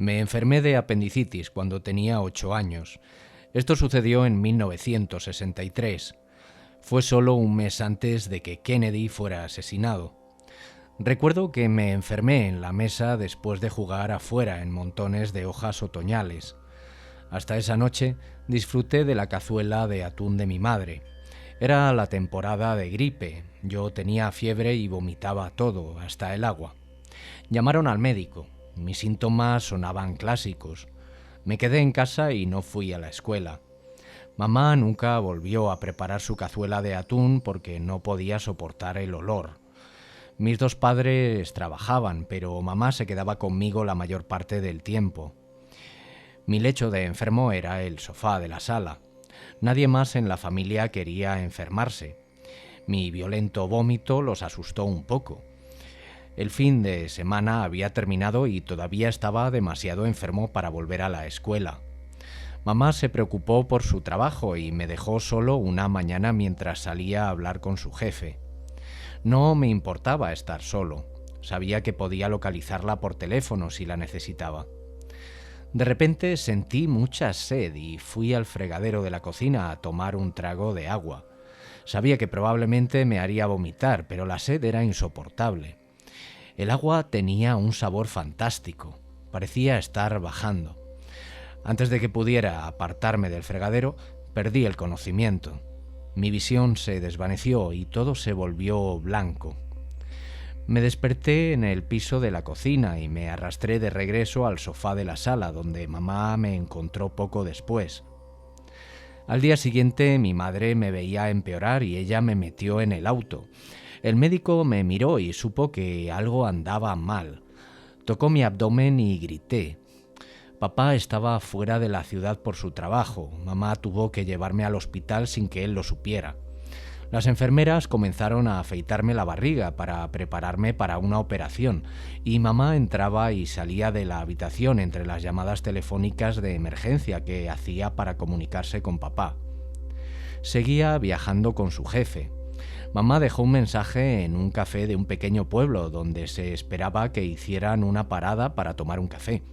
Me enfermé de apendicitis cuando tenía 8 años. Esto sucedió en 1963. Fue solo un mes antes de que Kennedy fuera asesinado. Recuerdo que me enfermé en la mesa después de jugar afuera en montones de hojas otoñales. Hasta esa noche disfruté de la cazuela de atún de mi madre. Era la temporada de gripe. Yo tenía fiebre y vomitaba todo, hasta el agua. Llamaron al médico. Mis síntomas sonaban clásicos. Me quedé en casa y no fui a la escuela. Mamá nunca volvió a preparar su cazuela de atún porque no podía soportar el olor. Mis dos padres trabajaban, pero mamá se quedaba conmigo la mayor parte del tiempo. Mi lecho de enfermo era el sofá de la sala. Nadie más en la familia quería enfermarse. Mi violento vómito los asustó un poco. El fin de semana había terminado y todavía estaba demasiado enfermo para volver a la escuela. Mamá se preocupó por su trabajo y me dejó solo una mañana mientras salía a hablar con su jefe. No me importaba estar solo. Sabía que podía localizarla por teléfono si la necesitaba. De repente sentí mucha sed y fui al fregadero de la cocina a tomar un trago de agua. Sabía que probablemente me haría vomitar, pero la sed era insoportable. El agua tenía un sabor fantástico. Parecía estar bajando. Antes de que pudiera apartarme del fregadero, perdí el conocimiento. Mi visión se desvaneció y todo se volvió blanco. Me desperté en el piso de la cocina y me arrastré de regreso al sofá de la sala, donde mamá me encontró poco después. Al día siguiente mi madre me veía empeorar y ella me metió en el auto. El médico me miró y supo que algo andaba mal. Tocó mi abdomen y grité. Papá estaba fuera de la ciudad por su trabajo. Mamá tuvo que llevarme al hospital sin que él lo supiera. Las enfermeras comenzaron a afeitarme la barriga para prepararme para una operación y mamá entraba y salía de la habitación entre las llamadas telefónicas de emergencia que hacía para comunicarse con papá. Seguía viajando con su jefe. Mamá dejó un mensaje en un café de un pequeño pueblo donde se esperaba que hicieran una parada para tomar un café.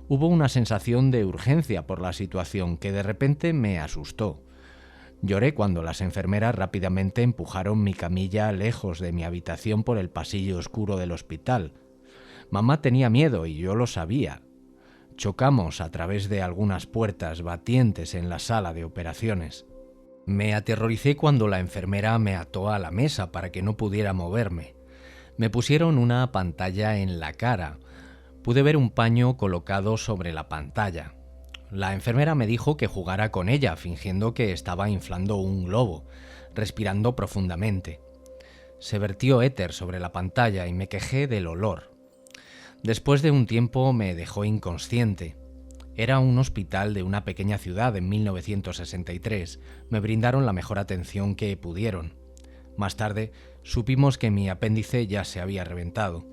Hubo una sensación de urgencia por la situación que de repente me asustó. Lloré cuando las enfermeras rápidamente empujaron mi camilla lejos de mi habitación por el pasillo oscuro del hospital. Mamá tenía miedo y yo lo sabía. Chocamos a través de algunas puertas batientes en la sala de operaciones. Me aterroricé cuando la enfermera me ató a la mesa para que no pudiera moverme. Me pusieron una pantalla en la cara. Pude ver un paño colocado sobre la pantalla. La enfermera me dijo que jugara con ella, fingiendo que estaba inflando un globo, respirando profundamente. Se vertió éter sobre la pantalla y me quejé del olor. Después de un tiempo me dejó inconsciente. Era un hospital de una pequeña ciudad en 1963. Me brindaron la mejor atención que pudieron. Más tarde, supimos que mi apéndice ya se había reventado.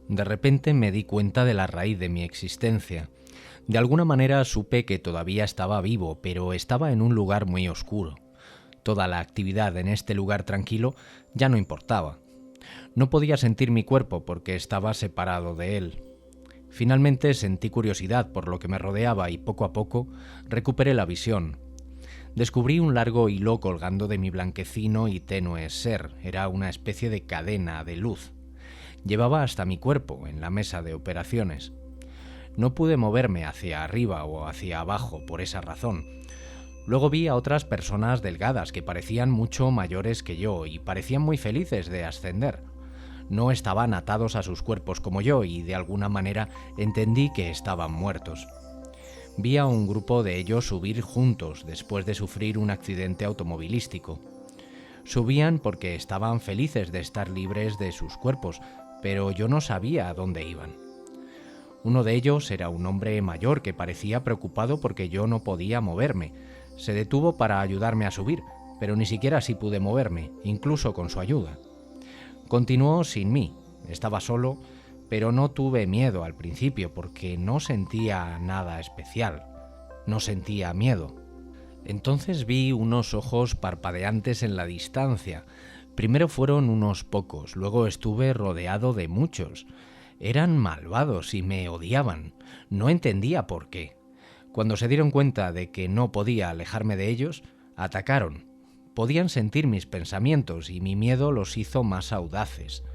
De repente me di cuenta de la raíz de mi existencia. De alguna manera supe que todavía estaba vivo, pero estaba en un lugar muy oscuro. Toda la actividad en este lugar tranquilo ya no importaba. No podía sentir mi cuerpo porque estaba separado de él. Finalmente sentí curiosidad por lo que me rodeaba y poco a poco recuperé la visión. Descubrí un largo hilo colgando de mi blanquecino y tenue ser. Era una especie de cadena de luz. Llevaba hasta mi cuerpo en la mesa de operaciones. No pude moverme hacia arriba o hacia abajo por esa razón. Luego vi a otras personas delgadas que parecían mucho mayores que yo y parecían muy felices de ascender. No estaban atados a sus cuerpos como yo y de alguna manera entendí que estaban muertos. Vi a un grupo de ellos subir juntos después de sufrir un accidente automovilístico. Subían porque estaban felices de estar libres de sus cuerpos, pero yo no sabía a dónde iban. Uno de ellos era un hombre mayor que parecía preocupado porque yo no podía moverme. Se detuvo para ayudarme a subir, pero ni siquiera así pude moverme, incluso con su ayuda. Continuó sin mí. Estaba solo, pero no tuve miedo al principio porque no sentía nada especial. No sentía miedo. Entonces vi unos ojos parpadeantes en la distancia. Primero fueron unos pocos, luego estuve rodeado de muchos. Eran malvados y me odiaban. No entendía por qué. Cuando se dieron cuenta de que no podía alejarme de ellos, atacaron. Podían sentir mis pensamientos y mi miedo los hizo más audaces.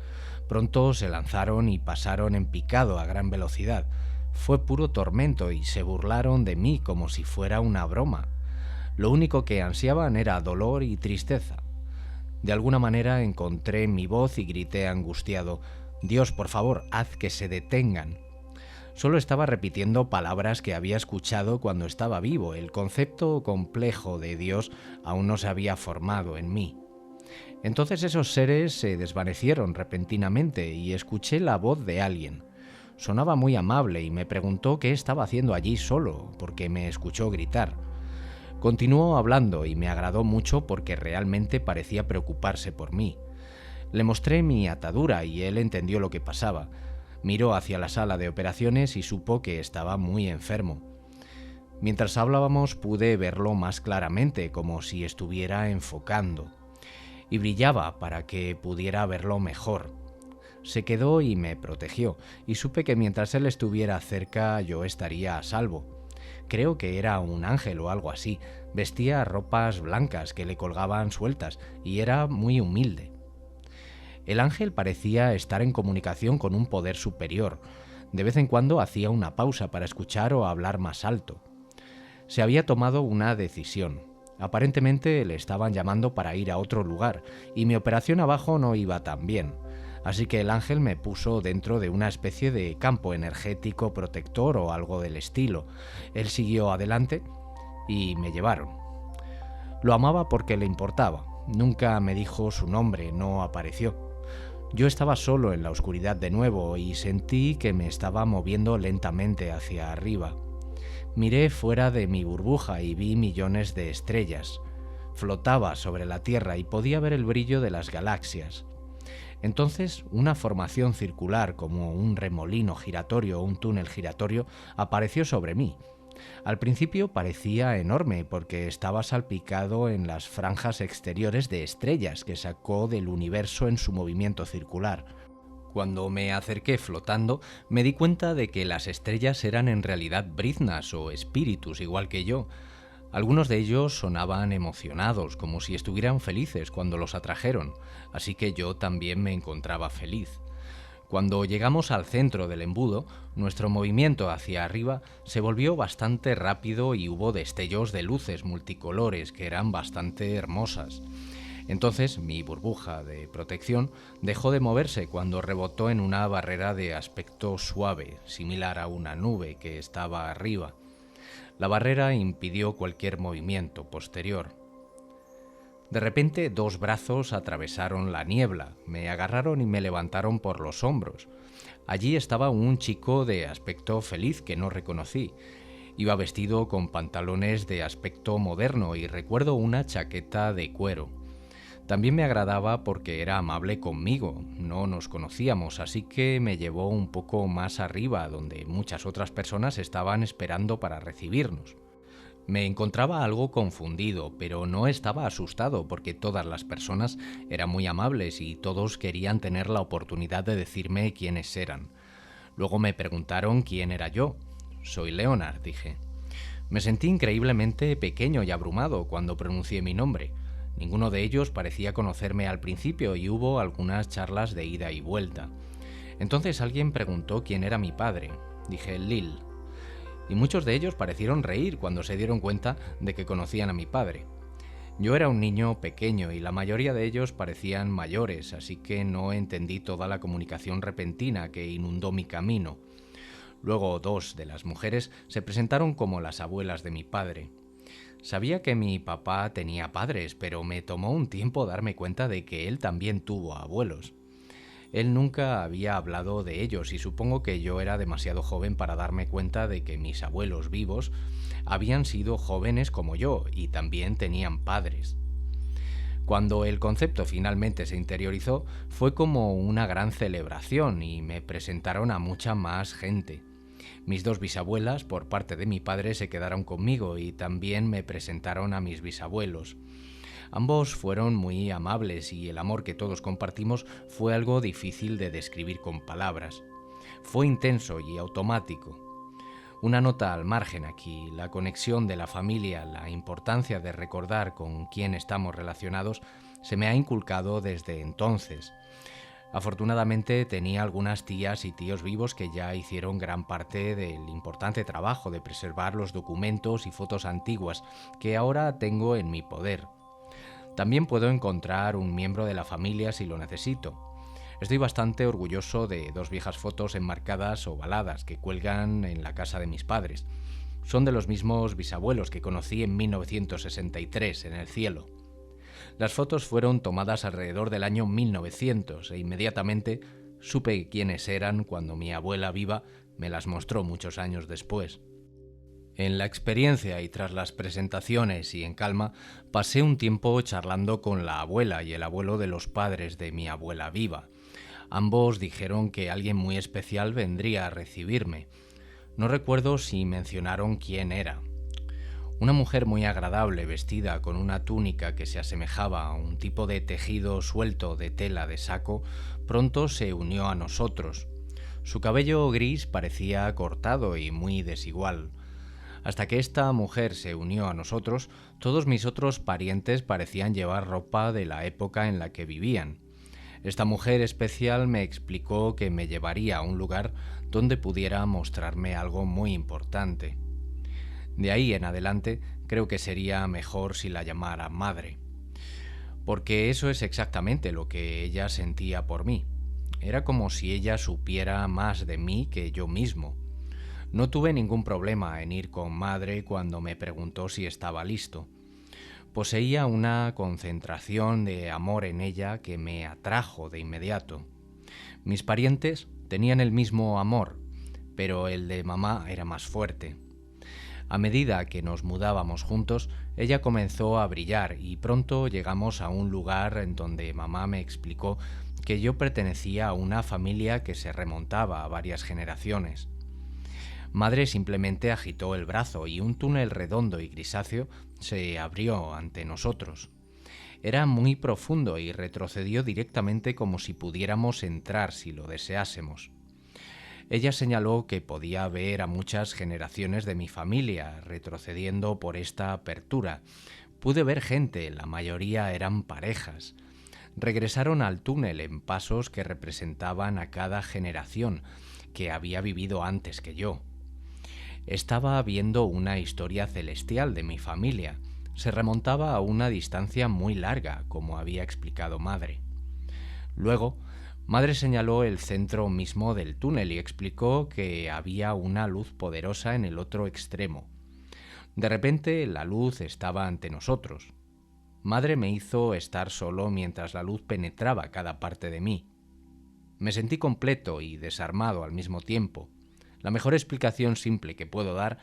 Pronto se lanzaron y pasaron en picado a gran velocidad. Fue puro tormento y se burlaron de mí como si fuera una broma. Lo único que ansiaban era dolor y tristeza. De alguna manera encontré mi voz y grité angustiado: «Dios, por favor, haz que se detengan». Solo estaba repitiendo palabras que había escuchado cuando estaba vivo. El concepto complejo de Dios aún no se había formado en mí. Entonces esos seres se desvanecieron repentinamente y escuché la voz de alguien. Sonaba muy amable y me preguntó qué estaba haciendo allí solo, porque me escuchó gritar. Continuó hablando y me agradó mucho porque realmente parecía preocuparse por mí. Le mostré mi atadura y él entendió lo que pasaba. Miró hacia la sala de operaciones y supo que estaba muy enfermo. Mientras hablábamos pude verlo más claramente, como si estuviera enfocando, y brillaba para que pudiera verlo mejor. Se quedó y me protegió, y supe que mientras él estuviera cerca yo estaría a salvo. Creo que era un ángel o algo así. Vestía ropas blancas que le colgaban sueltas y era muy humilde. El ángel parecía estar en comunicación con un poder superior. De vez en cuando hacía una pausa para escuchar o hablar más alto. Se había tomado una decisión. Aparentemente le estaban llamando para ir a otro lugar y mi operación abajo no iba tan bien. Así que el ángel me puso dentro de una especie de campo energético protector o algo del estilo. Él siguió adelante y me llevaron. Lo amaba porque le importaba. Nunca me dijo su nombre, no apareció. Yo estaba solo en la oscuridad de nuevo y sentí que me estaba moviendo lentamente hacia arriba. Miré fuera de mi burbuja y vi millones de estrellas. Flotaba sobre la Tierra y podía ver el brillo de las galaxias. Entonces, una formación circular como un remolino giratorio o un túnel giratorio apareció sobre mí. Al principio parecía enorme porque estaba salpicado en las franjas exteriores de estrellas que sacó del universo en su movimiento circular. Cuando me acerqué flotando, me di cuenta de que las estrellas eran en realidad briznas o espíritus igual que yo. Algunos de ellos sonaban emocionados, como si estuvieran felices cuando los atrajeron, así que yo también me encontraba feliz. Cuando llegamos al centro del embudo, nuestro movimiento hacia arriba se volvió bastante rápido y hubo destellos de luces multicolores que eran bastante hermosas. Entonces mi burbuja de protección dejó de moverse cuando rebotó en una barrera de aspecto suave, similar a una nube que estaba arriba. La barrera impidió cualquier movimiento posterior. De repente, dos brazos atravesaron la niebla, me agarraron y me levantaron por los hombros. Allí estaba un chico de aspecto feliz que no reconocí. Iba vestido con pantalones de aspecto moderno y recuerdo una chaqueta de cuero. También me agradaba porque era amable conmigo, no nos conocíamos, así que me llevó un poco más arriba, donde muchas otras personas estaban esperando para recibirnos. Me encontraba algo confundido, pero no estaba asustado porque todas las personas eran muy amables y todos querían tener la oportunidad de decirme quiénes eran. Luego me preguntaron quién era yo. «Soy Leonard», dije. Me sentí increíblemente pequeño y abrumado cuando pronuncié mi nombre. Ninguno de ellos parecía conocerme al principio y hubo algunas charlas de ida y vuelta. Entonces alguien preguntó quién era mi padre. Dije Lil. Y muchos de ellos parecieron reír cuando se dieron cuenta de que conocían a mi padre. Yo era un niño pequeño y la mayoría de ellos parecían mayores, así que no entendí toda la comunicación repentina que inundó mi camino. Luego dos de las mujeres se presentaron como las abuelas de mi padre. Sabía que mi papá tenía padres, pero me tomó un tiempo darme cuenta de que él también tuvo abuelos. Él nunca había hablado de ellos y supongo que yo era demasiado joven para darme cuenta de que mis abuelos vivos habían sido jóvenes como yo y también tenían padres. Cuando el concepto finalmente se interiorizó, fue como una gran celebración y me presentaron a mucha más gente. Mis dos bisabuelas, por parte de mi padre, se quedaron conmigo y también me presentaron a mis bisabuelos. Ambos fueron muy amables y el amor que todos compartimos fue algo difícil de describir con palabras. Fue intenso y automático. Una nota al margen aquí: la conexión de la familia, la importancia de recordar con quién estamos relacionados, se me ha inculcado desde entonces. Afortunadamente tenía algunas tías y tíos vivos que ya hicieron gran parte del importante trabajo de preservar los documentos y fotos antiguas que ahora tengo en mi poder. También puedo encontrar un miembro de la familia si lo necesito. Estoy bastante orgulloso de dos viejas fotos enmarcadas ovaladas que cuelgan en la casa de mis padres. Son de los mismos bisabuelos que conocí en 1963 en el cielo. Las fotos fueron tomadas alrededor del año 1900 e inmediatamente supe quiénes eran cuando mi abuela viva me las mostró muchos años después. En la experiencia y tras las presentaciones y en calma, pasé un tiempo charlando con la abuela y el abuelo de los padres de mi abuela viva. Ambos dijeron que alguien muy especial vendría a recibirme. No recuerdo si mencionaron quién era. Una mujer muy agradable, vestida con una túnica que se asemejaba a un tipo de tejido suelto de tela de saco, pronto se unió a nosotros. Su cabello gris parecía cortado y muy desigual. Hasta que esta mujer se unió a nosotros, todos mis otros parientes parecían llevar ropa de la época en la que vivían. Esta mujer especial me explicó que me llevaría a un lugar donde pudiera mostrarme algo muy importante. De ahí en adelante creo que sería mejor si la llamara madre, porque eso es exactamente lo que ella sentía por mí. Era como si ella supiera más de mí que yo mismo. No tuve ningún problema en ir con madre cuando me preguntó si estaba listo. Poseía una concentración de amor en ella que me atrajo de inmediato. Mis parientes tenían el mismo amor, pero el de mamá era más fuerte. A medida que nos mudábamos juntos, ella comenzó a brillar y pronto llegamos a un lugar en donde mamá me explicó que yo pertenecía a una familia que se remontaba a varias generaciones. Madre simplemente agitó el brazo y un túnel redondo y grisáceo se abrió ante nosotros. Era muy profundo y retrocedió directamente como si pudiéramos entrar si lo deseásemos. Ella señaló que podía ver a muchas generaciones de mi familia retrocediendo por esta apertura. Pude ver gente, la mayoría eran parejas. Regresaron al túnel en pasos que representaban a cada generación que había vivido antes que yo. Estaba viendo una historia celestial de mi familia. Se remontaba a una distancia muy larga, como había explicado madre. Luego, madre señaló el centro mismo del túnel y explicó que había una luz poderosa en el otro extremo. De repente, la luz estaba ante nosotros. Madre me hizo estar solo mientras la luz penetraba cada parte de mí. Me sentí completo y desarmado al mismo tiempo. La mejor explicación simple que puedo dar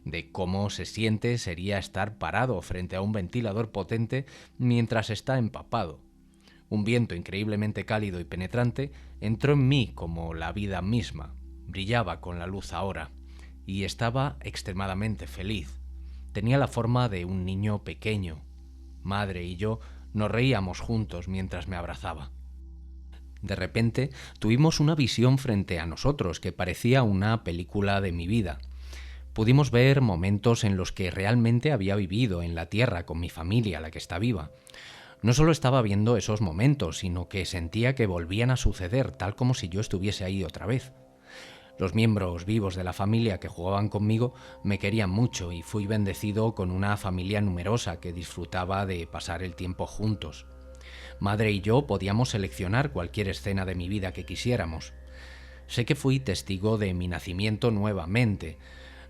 de cómo se siente sería estar parado frente a un ventilador potente mientras está empapado. Un viento increíblemente cálido y penetrante entró en mí como la vida misma. Brillaba con la luz ahora y estaba extremadamente feliz. Tenía la forma de un niño pequeño. Madre y yo nos reíamos juntos mientras me abrazaba. De repente tuvimos una visión frente a nosotros que parecía una película de mi vida. Pudimos ver momentos en los que realmente había vivido en la tierra con mi familia, la que está viva. No solo estaba viendo esos momentos, sino que sentía que volvían a suceder, tal como si yo estuviese ahí otra vez. Los miembros vivos de la familia que jugaban conmigo me querían mucho y fui bendecido con una familia numerosa que disfrutaba de pasar el tiempo juntos. Madre y yo podíamos seleccionar cualquier escena de mi vida que quisiéramos. Sé que fui testigo de mi nacimiento nuevamente.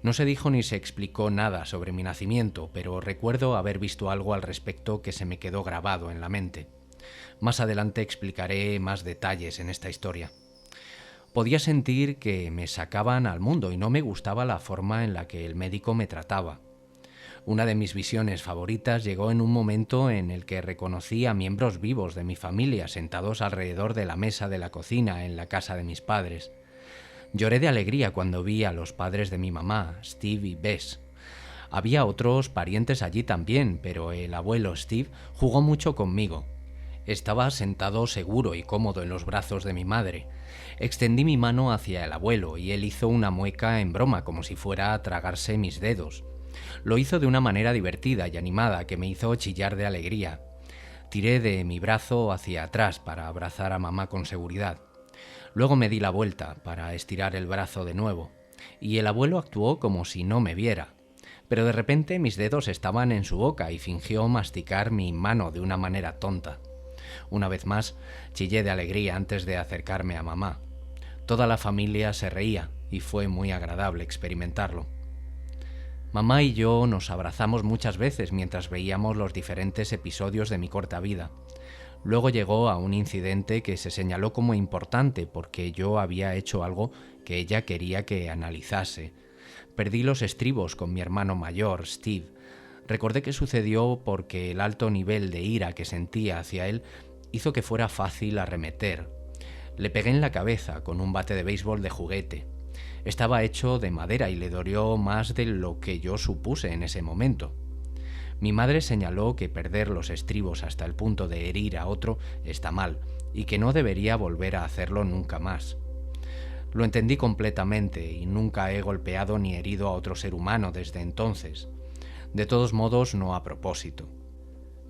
No se dijo ni se explicó nada sobre mi nacimiento, pero recuerdo haber visto algo al respecto que se me quedó grabado en la mente. Más adelante explicaré más detalles en esta historia. Podía sentir que me sacaban al mundo y no me gustaba la forma en la que el médico me trataba. Una de mis visiones favoritas llegó en un momento en el que reconocí a miembros vivos de mi familia sentados alrededor de la mesa de la cocina en la casa de mis padres. Lloré de alegría cuando vi a los padres de mi mamá, Steve y Bess. Había otros parientes allí también, pero el abuelo Steve jugó mucho conmigo. Estaba sentado seguro y cómodo en los brazos de mi madre. Extendí mi mano hacia el abuelo y él hizo una mueca en broma como si fuera a tragarse mis dedos. Lo hizo de una manera divertida y animada que me hizo chillar de alegría. Tiré de mi brazo hacia atrás para abrazar a mamá con seguridad. Luego me di la vuelta para estirar el brazo de nuevo, y el abuelo actuó como si no me viera. Pero de repente mis dedos estaban en su boca y fingió masticar mi mano de una manera tonta. Una vez más, chillé de alegría antes de acercarme a mamá. Toda la familia se reía y fue muy agradable experimentarlo. Mamá y yo nos abrazamos muchas veces mientras veíamos los diferentes episodios de mi corta vida. Luego llegó a un incidente que se señaló como importante porque yo había hecho algo que ella quería que analizase. Perdí los estribos con mi hermano mayor, Steve. Recordé que sucedió porque el alto nivel de ira que sentía hacia él hizo que fuera fácil arremeter. Le pegué en la cabeza con un bate de béisbol de juguete. Estaba hecho de madera y le dolió más de lo que yo supuse en ese momento. Mi madre señaló que perder los estribos hasta el punto de herir a otro está mal y que no debería volver a hacerlo nunca más. Lo entendí completamente y nunca he golpeado ni herido a otro ser humano desde entonces. De todos modos, no a propósito.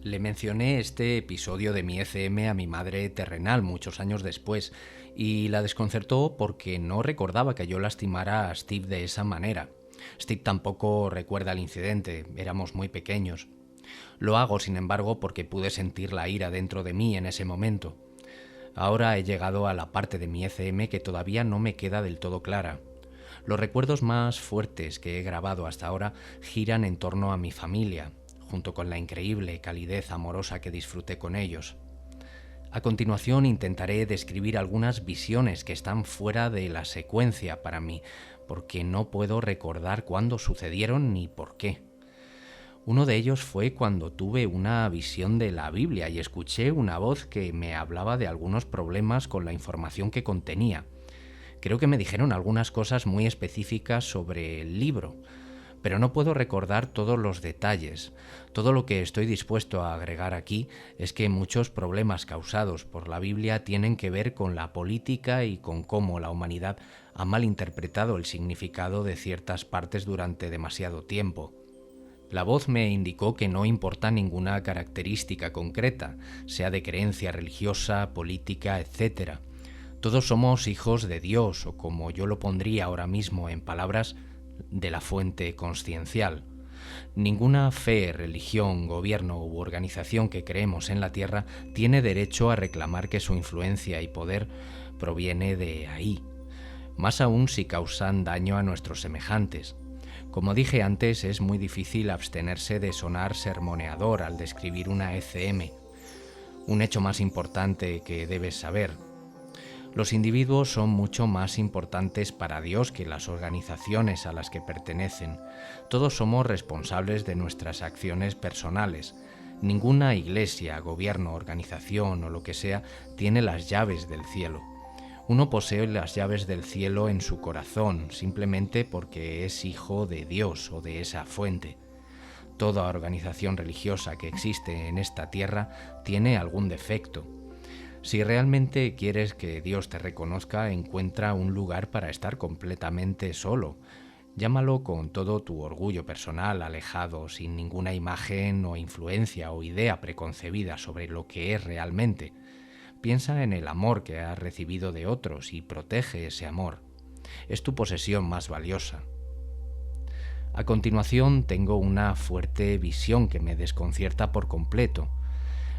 Le mencioné este episodio de mi ECM a mi madre terrenal muchos años después y la desconcertó porque no recordaba que yo lastimara a Steve de esa manera. Steve tampoco recuerda el incidente, éramos muy pequeños. Lo hago, sin embargo, porque pude sentir la ira dentro de mí en ese momento. Ahora he llegado a la parte de mi ECM que todavía no me queda del todo clara. Los recuerdos más fuertes que he grabado hasta ahora giran en torno a mi familia, junto con la increíble calidez amorosa que disfruté con ellos. A continuación intentaré describir algunas visiones que están fuera de la secuencia para mí, porque no puedo recordar cuándo sucedieron ni por qué. Uno de ellos fue cuando tuve una visión de la Biblia y escuché una voz que me hablaba de algunos problemas con la información que contenía. Creo que me dijeron algunas cosas muy específicas sobre el libro, pero no puedo recordar todos los detalles. Todo lo que estoy dispuesto a agregar aquí es que muchos problemas causados por la Biblia tienen que ver con la política y con cómo la humanidad ha malinterpretado el significado de ciertas partes durante demasiado tiempo. La voz me indicó que no importa ninguna característica concreta, sea de creencia religiosa, política, etc. Todos somos hijos de Dios, o como yo lo pondría ahora mismo en palabras, de la fuente consciencial. Ninguna fe, religión, gobierno u organización que creemos en la Tierra tiene derecho a reclamar que su influencia y poder proviene de ahí, más aún si causan daño a nuestros semejantes. Como dije antes, es muy difícil abstenerse de sonar sermoneador al describir una ECM. Un hecho más importante que debes saber: los individuos son mucho más importantes para Dios que las organizaciones a las que pertenecen. Todos somos responsables de nuestras acciones personales. Ninguna iglesia, gobierno, organización o lo que sea tiene las llaves del cielo. Uno posee las llaves del cielo en su corazón simplemente porque es hijo de Dios o de esa fuente. Toda organización religiosa que existe en esta tierra tiene algún defecto. Si realmente quieres que Dios te reconozca, encuentra un lugar para estar completamente solo. Llámalo con todo tu orgullo personal, alejado, sin ninguna imagen o influencia o idea preconcebida sobre lo que es realmente. Piensa en el amor que has recibido de otros y protege ese amor. Es tu posesión más valiosa. A continuación tengo una fuerte visión que me desconcierta por completo.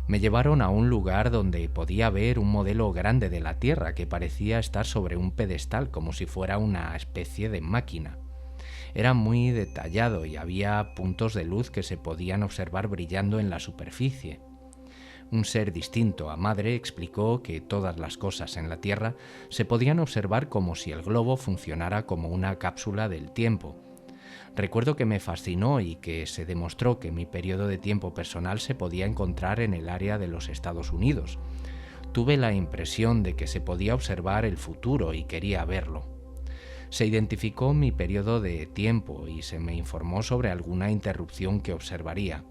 Me llevaron a un lugar donde podía ver un modelo grande de la Tierra que parecía estar sobre un pedestal como si fuera una especie de máquina. Era muy detallado y había puntos de luz que se podían observar brillando en la superficie. Un ser distinto a madre explicó que todas las cosas en la Tierra se podían observar como si el globo funcionara como una cápsula del tiempo. Recuerdo que me fascinó y que se demostró que mi periodo de tiempo personal se podía encontrar en el área de los Estados Unidos. Tuve la impresión de que se podía observar el futuro y quería verlo. Se identificó mi periodo de tiempo y se me informó sobre alguna interrupción que observaría.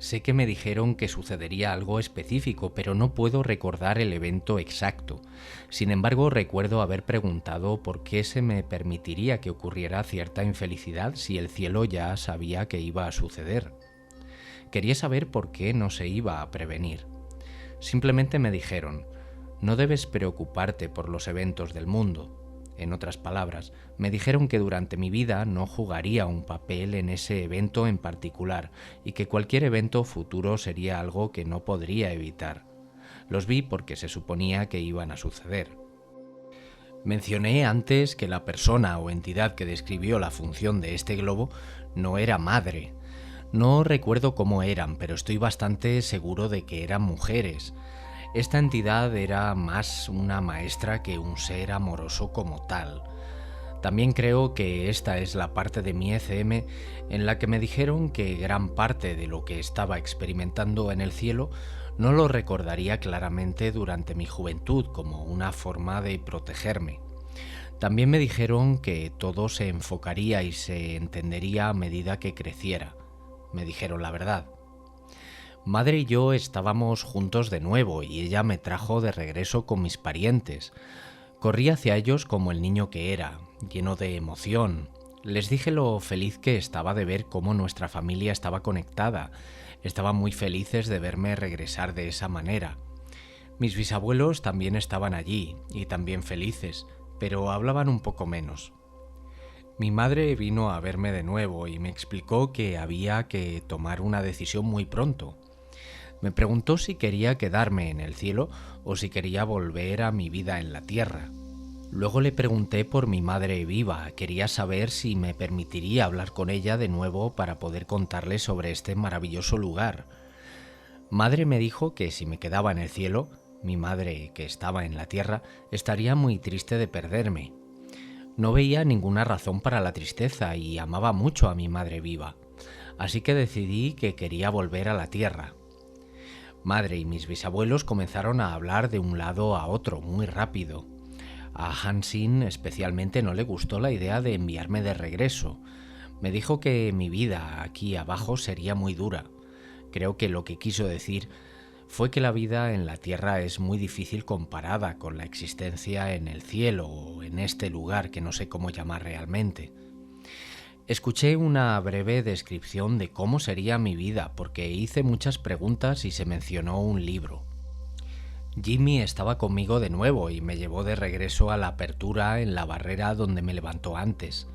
Sé que me dijeron que sucedería algo específico, pero no puedo recordar el evento exacto. Sin embargo, recuerdo haber preguntado por qué se me permitiría que ocurriera cierta infelicidad si el cielo ya sabía que iba a suceder. Quería saber por qué no se iba a prevenir. Simplemente me dijeron: no debes preocuparte por los eventos del mundo. En otras palabras, me dijeron que durante mi vida no jugaría un papel en ese evento en particular y que cualquier evento futuro sería algo que no podría evitar. Los vi porque se suponía que iban a suceder. Mencioné antes que la persona o entidad que describió la función de este globo no era madre. No recuerdo cómo eran, pero estoy bastante seguro de que eran mujeres. Esta entidad era más una maestra que un ser amoroso como tal. También creo que esta es la parte de mi ECM en la que me dijeron que gran parte de lo que estaba experimentando en el cielo no lo recordaría claramente durante mi juventud como una forma de protegerme. También me dijeron que todo se enfocaría y se entendería a medida que creciera. Me dijeron la verdad. Madre y yo estábamos juntos de nuevo y ella me trajo de regreso con mis parientes. Corrí hacia ellos como el niño que era, lleno de emoción. Les dije lo feliz que estaba de ver cómo nuestra familia estaba conectada. Estaban muy felices de verme regresar de esa manera. Mis bisabuelos también estaban allí y también felices, pero hablaban un poco menos. Mi madre vino a verme de nuevo y me explicó que había que tomar una decisión muy pronto. Me preguntó si quería quedarme en el cielo o si quería volver a mi vida en la tierra. Luego le pregunté por mi madre viva, quería saber si me permitiría hablar con ella de nuevo para poder contarle sobre este maravilloso lugar. Madre me dijo que si me quedaba en el cielo, mi madre, que estaba en la tierra, estaría muy triste de perderme. No veía ninguna razón para la tristeza y amaba mucho a mi madre viva, así que decidí que quería volver a la tierra. Madre y mis bisabuelos comenzaron a hablar de un lado a otro muy rápido. A Hansin especialmente no le gustó la idea de enviarme de regreso. Me dijo que mi vida aquí abajo sería muy dura. Creo que lo que quiso decir fue que la vida en la tierra es muy difícil comparada con la existencia en el cielo o en este lugar que no sé cómo llamar realmente. Escuché una breve descripción de cómo sería mi vida porque hice muchas preguntas y se mencionó un libro. Jimmy estaba conmigo de nuevo y me llevó de regreso a la apertura en la barrera donde me levantó antes.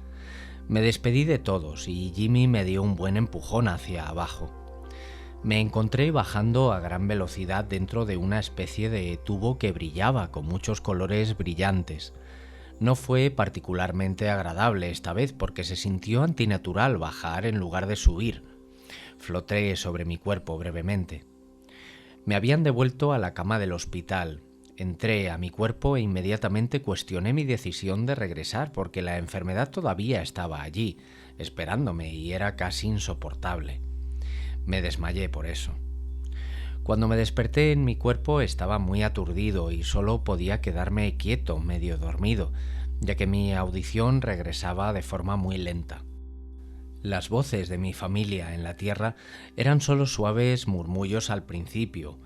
Me despedí de todos y Jimmy me dio un buen empujón hacia abajo. Me encontré bajando a gran velocidad dentro de una especie de tubo que brillaba con muchos colores brillantes. No fue particularmente agradable esta vez porque se sintió antinatural bajar en lugar de subir. Floté sobre mi cuerpo brevemente. Me habían devuelto a la cama del hospital. Entré a mi cuerpo e inmediatamente cuestioné mi decisión de regresar porque la enfermedad todavía estaba allí, esperándome y era casi insoportable. Me desmayé por eso. Cuando me desperté en mi cuerpo estaba muy aturdido y solo podía quedarme quieto, medio dormido, ya que mi audición regresaba de forma muy lenta. Las voces de mi familia en la tierra eran solo suaves murmullos al principio.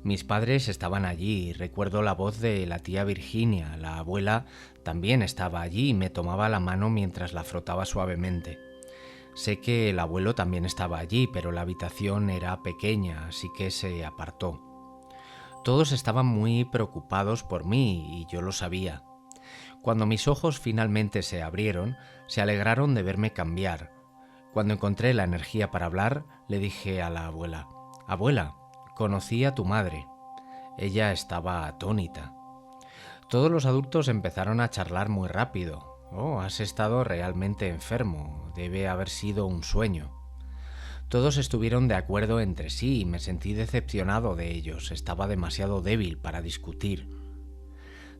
Mis padres estaban allí y recuerdo la voz de la tía Virginia, la abuela también estaba allí y me tomaba la mano mientras la frotaba suavemente. Sé que el abuelo también estaba allí, pero la habitación era pequeña, así que se apartó. Todos estaban muy preocupados por mí y yo lo sabía. Cuando mis ojos finalmente se abrieron, se alegraron de verme cambiar. Cuando encontré la energía para hablar, le dije a la abuela: «Abuela, conocí a tu madre». Ella estaba atónita. Todos los adultos empezaron a charlar muy rápido. «Oh, has estado realmente enfermo. Debe haber sido un sueño». Todos estuvieron de acuerdo entre sí y me sentí decepcionado de ellos. Estaba demasiado débil para discutir.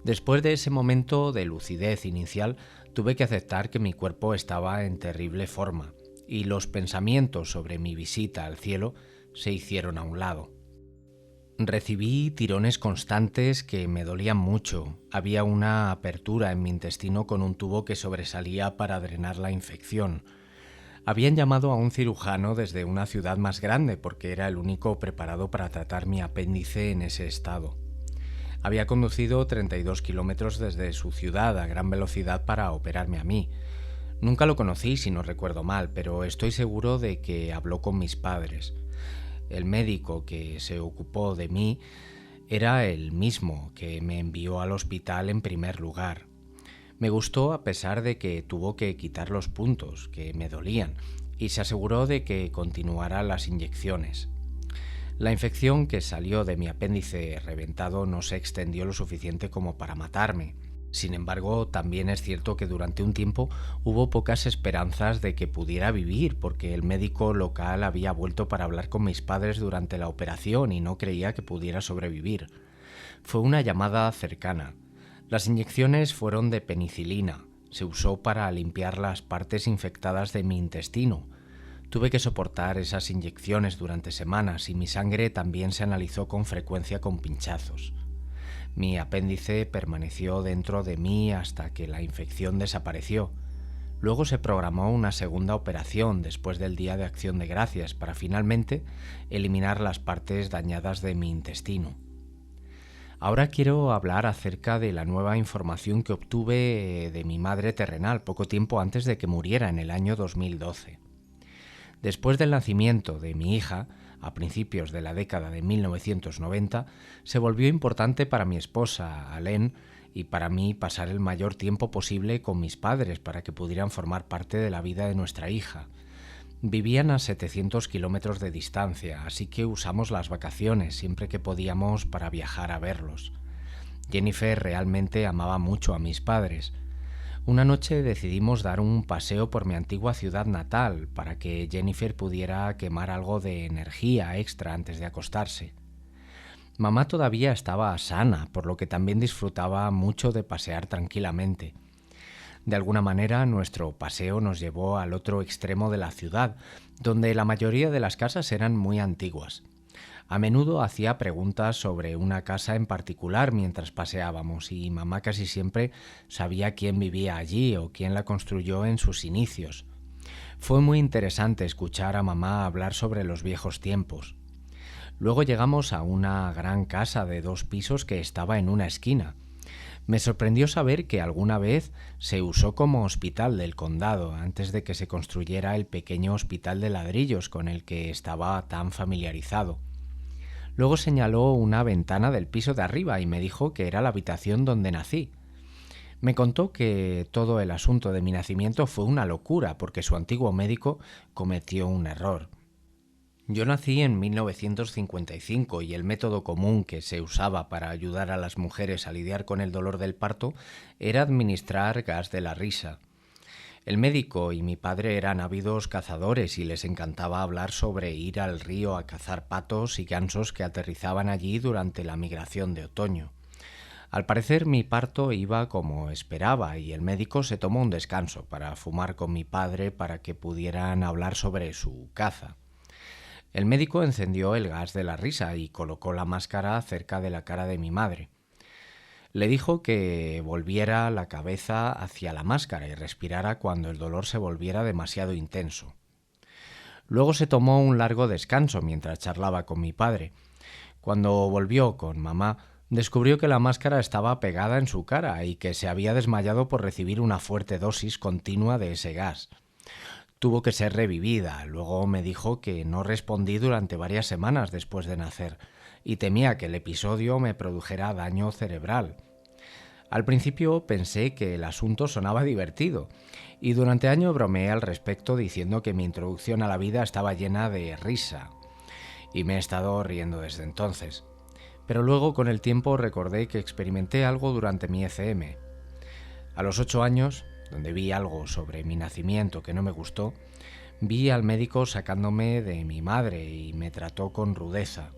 Después de ese momento de lucidez inicial, tuve que aceptar que mi cuerpo estaba en terrible forma y los pensamientos sobre mi visita al cielo se hicieron a un lado. Recibí tirones constantes que me dolían mucho. Había una apertura en mi intestino con un tubo que sobresalía para drenar la infección. Habían llamado a un cirujano desde una ciudad más grande porque era el único preparado para tratar mi apéndice en ese estado. Había conducido 32 kilómetros desde su ciudad a gran velocidad para operarme a mí. Nunca lo conocí, si no recuerdo mal, pero estoy seguro de que habló con mis padres. El médico que se ocupó de mí era el mismo que me envió al hospital en primer lugar. Me gustó a pesar de que tuvo que quitar los puntos que me dolían y se aseguró de que continuara las inyecciones. La infección que salió de mi apéndice reventado no se extendió lo suficiente como para matarme. Sin embargo, también es cierto que durante un tiempo hubo pocas esperanzas de que pudiera vivir, porque el médico local había vuelto para hablar con mis padres durante la operación y no creía que pudiera sobrevivir. Fue una llamada cercana. Las inyecciones fueron de penicilina. Se usó para limpiar las partes infectadas de mi intestino. Tuve que soportar esas inyecciones durante semanas y mi sangre también se analizó con frecuencia con pinchazos. Mi apéndice permaneció dentro de mí hasta que la infección desapareció. Luego se programó una segunda operación después del Día de Acción de Gracias para finalmente eliminar las partes dañadas de mi intestino. Ahora quiero hablar acerca de la nueva información que obtuve de mi madre terrenal poco tiempo antes de que muriera en el año 2012. Después del nacimiento de mi hija, a principios de la década de 1990, se volvió importante para mi esposa, Alain, y para mí pasar el mayor tiempo posible con mis padres para que pudieran formar parte de la vida de nuestra hija. Vivían a 700 kilómetros de distancia, así que usamos las vacaciones siempre que podíamos para viajar a verlos. Jennifer realmente amaba mucho a mis padres. Una noche decidimos dar un paseo por mi antigua ciudad natal para que Jennifer pudiera quemar algo de energía extra antes de acostarse. Mamá todavía estaba sana, por lo que también disfrutaba mucho de pasear tranquilamente. De alguna manera, nuestro paseo nos llevó al otro extremo de la ciudad, donde la mayoría de las casas eran muy antiguas. A menudo hacía preguntas sobre una casa en particular mientras paseábamos y mamá casi siempre sabía quién vivía allí o quién la construyó en sus inicios. Fue muy interesante escuchar a mamá hablar sobre los viejos tiempos. Luego llegamos a una gran casa de 2 pisos que estaba en una esquina. Me sorprendió saber que alguna vez se usó como hospital del condado antes de que se construyera el pequeño hospital de ladrillos con el que estaba tan familiarizado. Luego señaló una ventana del piso de arriba y me dijo que era la habitación donde nací. Me contó que todo el asunto de mi nacimiento fue una locura porque su antiguo médico cometió un error. Yo nací en 1955 y el método común que se usaba para ayudar a las mujeres a lidiar con el dolor del parto era administrar gas de la risa. El médico y mi padre eran ávidos cazadores y les encantaba hablar sobre ir al río a cazar patos y gansos que aterrizaban allí durante la migración de otoño. Al parecer mi parto iba como esperaba y el médico se tomó un descanso para fumar con mi padre para que pudieran hablar sobre su caza. El médico encendió el gas de la risa y colocó la máscara cerca de la cara de mi madre. Le dijo que volviera la cabeza hacia la máscara y respirara cuando el dolor se volviera demasiado intenso. Luego se tomó un largo descanso mientras charlaba con mi padre. Cuando volvió con mamá, descubrió que la máscara estaba pegada en su cara y que se había desmayado por recibir una fuerte dosis continua de ese gas. Tuvo que ser revivida. Luego me dijo que no respondí durante varias semanas después de nacer y temía que el episodio me produjera daño cerebral. Al principio pensé que el asunto sonaba divertido y durante años bromeé al respecto diciendo que mi introducción a la vida estaba llena de risa y me he estado riendo desde entonces. Pero luego con el tiempo recordé que experimenté algo durante mi ECM. A los 8 años, donde vi algo sobre mi nacimiento que no me gustó, vi al médico sacándome de mi madre y me trató con rudeza.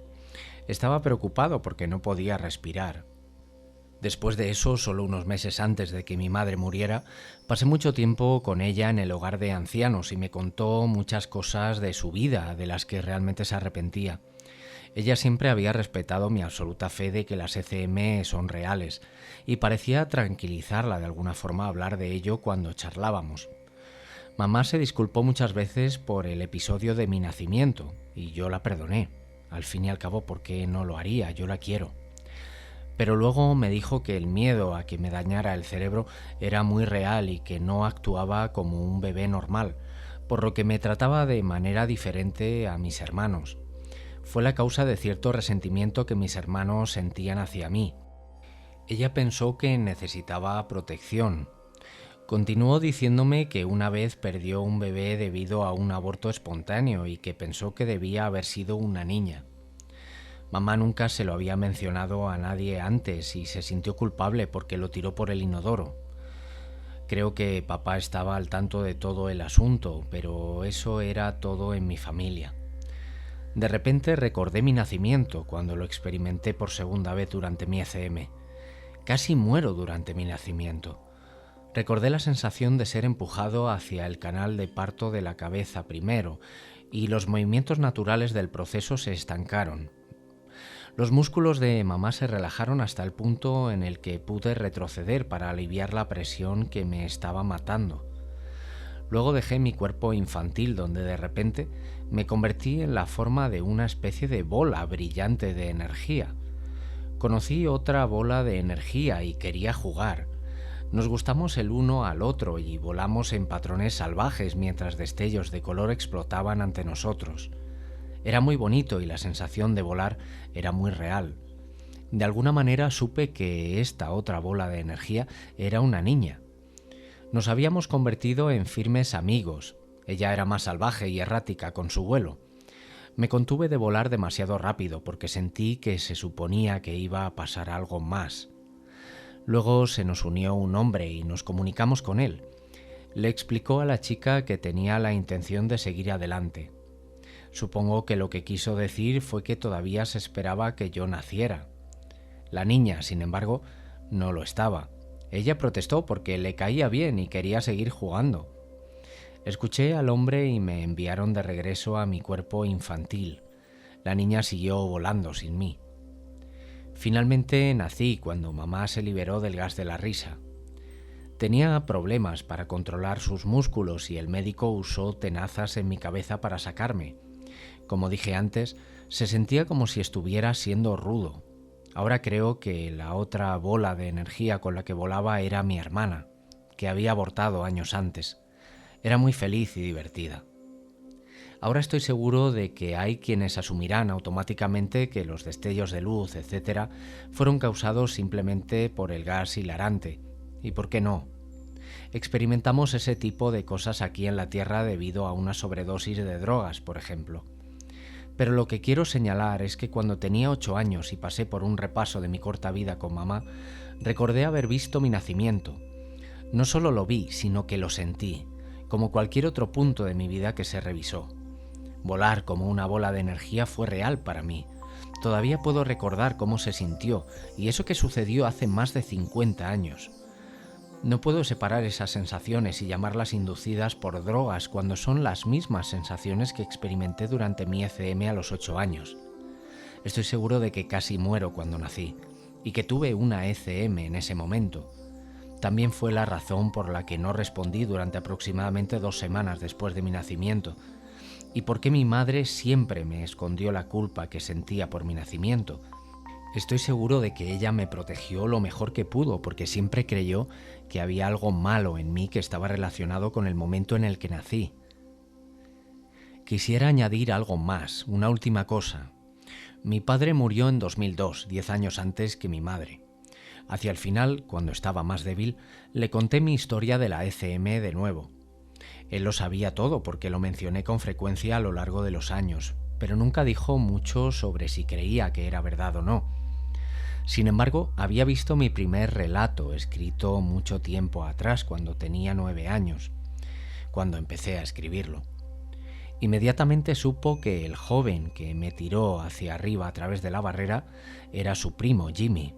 Estaba preocupado porque no podía respirar. Después de eso, solo unos meses antes de que mi madre muriera, pasé mucho tiempo con ella en el hogar de ancianos y me contó muchas cosas de su vida, de las que realmente se arrepentía. Ella siempre había respetado mi absoluta fe de que las ECM son reales y parecía tranquilizarla de alguna forma hablar de ello cuando charlábamos. Mamá se disculpó muchas veces por el episodio de mi nacimiento y yo la perdoné. Al fin y al cabo, ¿por qué no lo haría? Yo la quiero. Pero luego me dijo que el miedo a que me dañara el cerebro era muy real y que no actuaba como un bebé normal, por lo que me trataba de manera diferente a mis hermanos. Fue la causa de cierto resentimiento que mis hermanos sentían hacia mí. Ella pensó que necesitaba protección. Continuó diciéndome que una vez perdió un bebé debido a un aborto espontáneo y que pensó que debía haber sido una niña. Mamá nunca se lo había mencionado a nadie antes y se sintió culpable porque lo tiró por el inodoro. Creo que papá estaba al tanto de todo el asunto, pero eso era todo en mi familia. De repente recordé mi nacimiento cuando lo experimenté por segunda vez durante mi ECM. Casi muero durante mi nacimiento. Recordé la sensación de ser empujado hacia el canal de parto de la cabeza primero, y los movimientos naturales del proceso se estancaron. Los músculos de mamá se relajaron hasta el punto en el que pude retroceder para aliviar la presión que me estaba matando. Luego dejé mi cuerpo infantil, donde de repente me convertí en la forma de una especie de bola brillante de energía. Conocí otra bola de energía y quería jugar. Nos gustamos el uno al otro y volamos en patrones salvajes mientras destellos de color explotaban ante nosotros. Era muy bonito y la sensación de volar era muy real. De alguna manera supe que esta otra bola de energía era una niña. Nos habíamos convertido en firmes amigos. Ella era más salvaje y errática con su vuelo. Me contuve de volar demasiado rápido porque sentí que se suponía que iba a pasar algo más. Luego se nos unió un hombre y nos comunicamos con él. Le explicó a la chica que tenía la intención de seguir adelante. Supongo que lo que quiso decir fue que todavía se esperaba que yo naciera. La niña, sin embargo, no lo estaba. Ella protestó porque le caía bien y quería seguir jugando. Escuché al hombre y me enviaron de regreso a mi cuerpo infantil. La niña siguió volando sin mí. Finalmente nací cuando mamá se liberó del gas de la risa. Tenía problemas para controlar sus músculos y el médico usó tenazas en mi cabeza para sacarme. Como dije antes, se sentía como si estuviera siendo rudo. Ahora creo que la otra bola de energía con la que volaba era mi hermana, que había abortado años antes. Era muy feliz y divertida. Ahora estoy seguro de que hay quienes asumirán automáticamente que los destellos de luz, etc., fueron causados simplemente por el gas hilarante. ¿Y por qué no? Experimentamos ese tipo de cosas aquí en la Tierra debido a una sobredosis de drogas, por ejemplo. Pero lo que quiero señalar es que cuando tenía 8 años y pasé por un repaso de mi corta vida con mamá, recordé haber visto mi nacimiento. No solo lo vi, sino que lo sentí, como cualquier otro punto de mi vida que se revisó. Volar como una bola de energía fue real para mí. Todavía puedo recordar cómo se sintió, y eso que sucedió hace más de 50 años. No puedo separar esas sensaciones y llamarlas inducidas por drogas cuando son las mismas sensaciones que experimenté durante mi ECM a los 8 años. Estoy seguro de que casi muero cuando nací, y que tuve una ECM en ese momento. También fue la razón por la que no respondí durante aproximadamente 2 semanas después de mi nacimiento, y por qué mi madre siempre me escondió la culpa que sentía por mi nacimiento. Estoy seguro de que ella me protegió lo mejor que pudo, porque siempre creyó que había algo malo en mí que estaba relacionado con el momento en el que nací. Quisiera añadir algo más, una última cosa. Mi padre murió en 2002, 10 años antes que mi madre. Hacia el final, cuando estaba más débil, le conté mi historia de la ECM de nuevo. Él lo sabía todo porque lo mencioné con frecuencia a lo largo de los años, pero nunca dijo mucho sobre si creía que era verdad o no. Sin embargo, había visto mi primer relato escrito mucho tiempo atrás, cuando tenía 9 años, cuando empecé a escribirlo. Inmediatamente supo que el joven que me tiró hacia arriba a través de la barrera era su primo, Jimmy,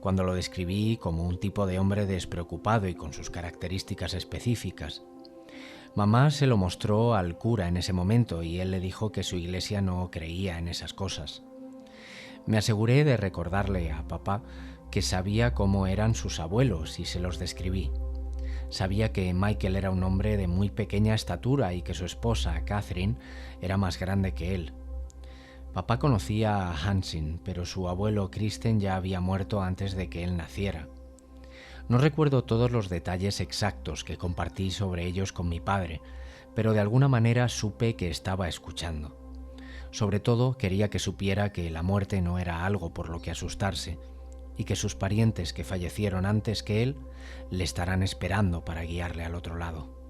cuando lo describí como un tipo de hombre despreocupado y con sus características específicas. Mamá se lo mostró al cura en ese momento y él le dijo que su iglesia no creía en esas cosas. Me aseguré de recordarle a papá que sabía cómo eran sus abuelos y se los describí. Sabía que Michael era un hombre de muy pequeña estatura y que su esposa, Catherine, era más grande que él. Papá conocía a Hansin, pero su abuelo Kristen ya había muerto antes de que él naciera. No recuerdo todos los detalles exactos que compartí sobre ellos con mi padre, pero de alguna manera supe que estaba escuchando. Sobre todo quería que supiera que la muerte no era algo por lo que asustarse y que sus parientes que fallecieron antes que él le estarán esperando para guiarle al otro lado.